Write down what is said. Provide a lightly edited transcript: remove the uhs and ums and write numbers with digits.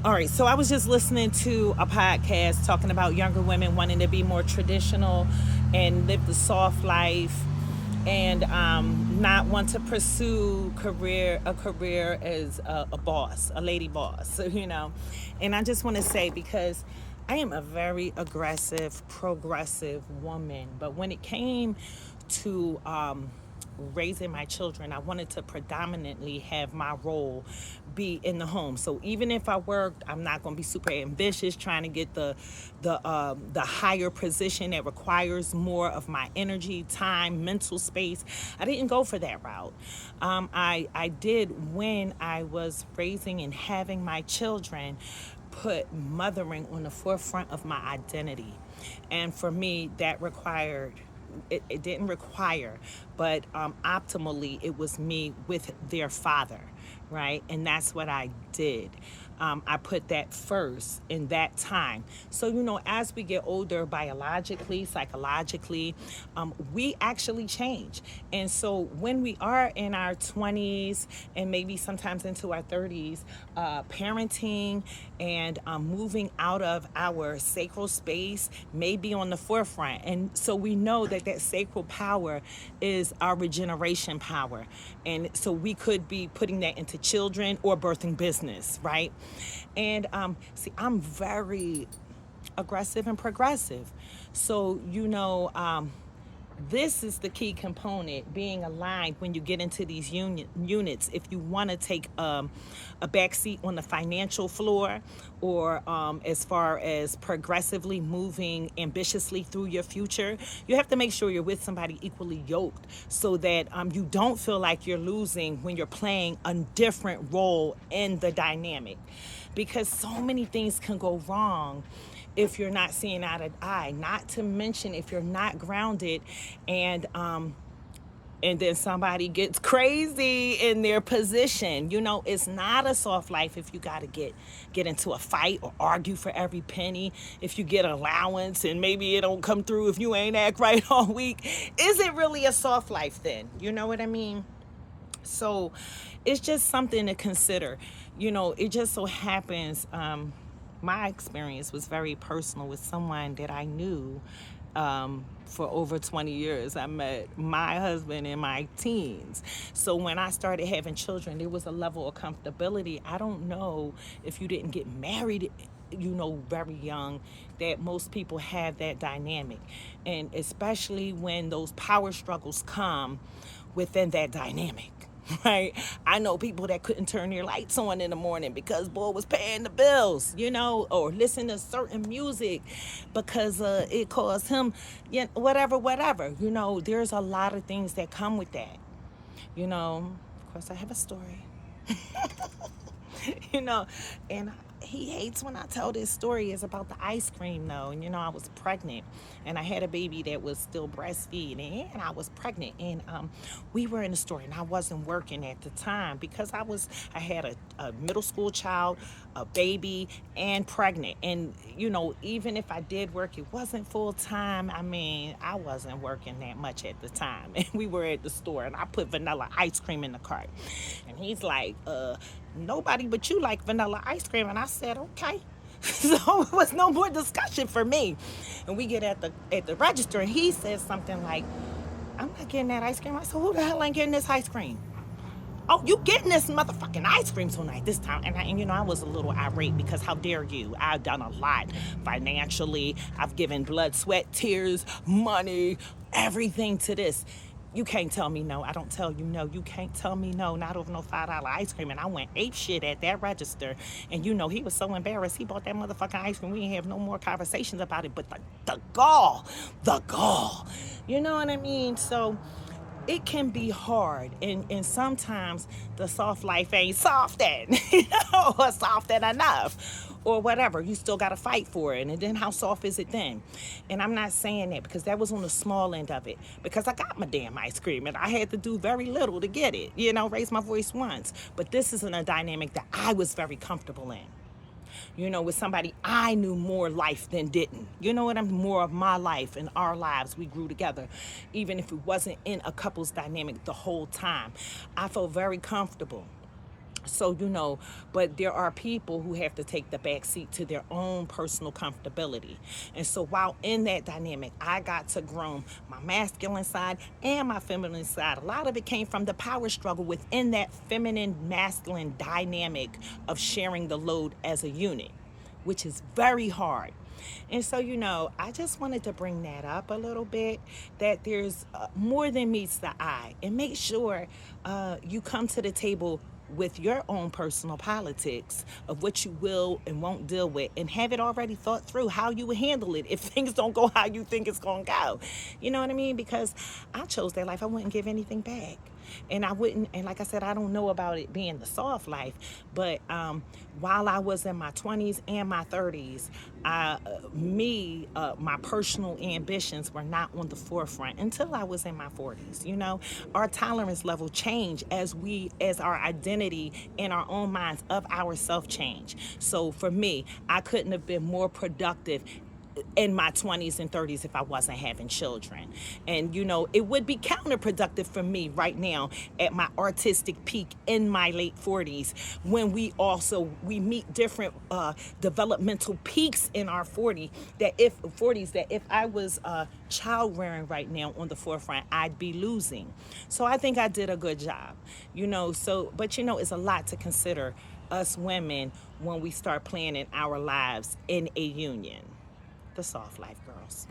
All right, so I was just listening to a podcast talking about younger women wanting to be more traditional and live the soft life and not want to pursue a career as a boss, a lady boss, And I just want to say, because I am a very aggressive, progressive woman, but when it came to raising my children, I wanted to predominantly have my role be in the home. So even if I worked, I'm not going to be super ambitious trying to get the higher position that requires more of my energy, time, mental space. I didn't go for that route. I did, when I was raising and having my children, put mothering on the forefront of my identity. And for me, that required, it didn't require, but optimally, it was me with their father, right? And that's what I did. I put that first in that time. So, as we get older, biologically, psychologically, we actually change. And so, when we are in our 20s and maybe sometimes into our 30s, parenting and moving out of our sacral space may be on the forefront. And so, we know that sacral power is our regeneration power. And so, we could be putting that into children or birthing business, right? And see, I'm very aggressive and progressive. So, this is the key component, being aligned when you get into these units. If you want to take a back seat on the financial floor, or as far as progressively moving ambitiously through your future, you have to make sure you're with somebody equally yoked, so that you don't feel like you're losing when you're playing a different role in the dynamic, because so many things can go wrong if you're not seeing eye to eye, not to mention if you're not grounded, and then somebody gets crazy in their position. It's not a soft life if you got to get into a fight or argue for every penny. If you get allowance and maybe it don't come through if you ain't act right all week, is it really a soft life then? You know what I mean? So it's just something to consider. It just so happens, my experience was very personal with someone that I knew for over 20 years. I met my husband in my teens. So when I started having children, there was a level of comfortability. I don't know if you didn't get married very young, that most people have that dynamic. And especially when those power struggles come within that dynamic. Right? I know people that couldn't turn their lights on in the morning because boy was paying the bills, or listen to certain music because it caused him, whatever. There's a lot of things that come with that. Of course, I have a story. you know, and he hates when I tell this story. It's about the ice cream, though. And I was pregnant, and I had a baby that was still breastfeeding, and I was pregnant, and we were in the store, and I wasn't working at the time because I had a middle school child, a baby, and pregnant. And even if I did work, it wasn't full time. I mean, I wasn't working that much at the time, and we were at the store, and I put vanilla ice cream in the cart, and he's like, nobody but you like vanilla ice cream. And I said, okay. So it was no more discussion for me. And we get at the register, and he says something like, I'm not getting that ice cream. I said, who the hell ain't getting this ice cream? Oh, you getting this motherfucking ice cream tonight this time. And I was a little irate because how dare you? I've done a lot financially. I've given blood, sweat, tears, money, everything to this. You can't tell me no. I don't tell you no. You can't tell me no. Not over no $5 ice cream. And I went ape shit at that register. And he was so embarrassed. He bought that motherfucking ice cream. We didn't have no more conversations about it. But the gall. You know what I mean? So it can be hard, and sometimes the soft life ain't soft or soft enough, or whatever. You still got to fight for it. And then how soft is it then? And I'm not saying that because that was on the small end of it, because I got my damn ice cream and I had to do very little to get it, raise my voice once. But this isn't a dynamic that I was very comfortable in, with somebody I knew more life than didn't. More of my life and our lives. We grew together, even if it wasn't in a couple's dynamic the whole time. I felt very comfortable. So, but there are people who have to take the back seat to their own personal comfortability. And so while in that dynamic, I got to groom my masculine side and my feminine side. A lot of it came from the power struggle within that feminine masculine dynamic of sharing the load as a unit, which is very hard. And so, I just wanted to bring that up a little bit, that there's more than meets the eye. And make sure you come to the table with your own personal politics of what you will and won't deal with, and have it already thought through how you would handle it if things don't go how you think it's going to go. You know what I mean? Because I chose that life. I wouldn't give anything back. And I wouldn't, and like I said, I don't know about it being the soft life, but while I was in my 20s and my 30s, my personal ambitions were not on the forefront until I was in my 40s. Our tolerance level changed as our identity in our own minds of ourself change. So for me, I couldn't have been more productive in my 20s and 30s if I wasn't having children. And it would be counterproductive for me right now at my artistic peak in my late 40s, when we meet different developmental peaks in our 40s that if I was child rearing right now on the forefront, I'd be losing. So I think I did a good job. But it's a lot to consider, us women, when we start planning our lives in a union. The soft life girls.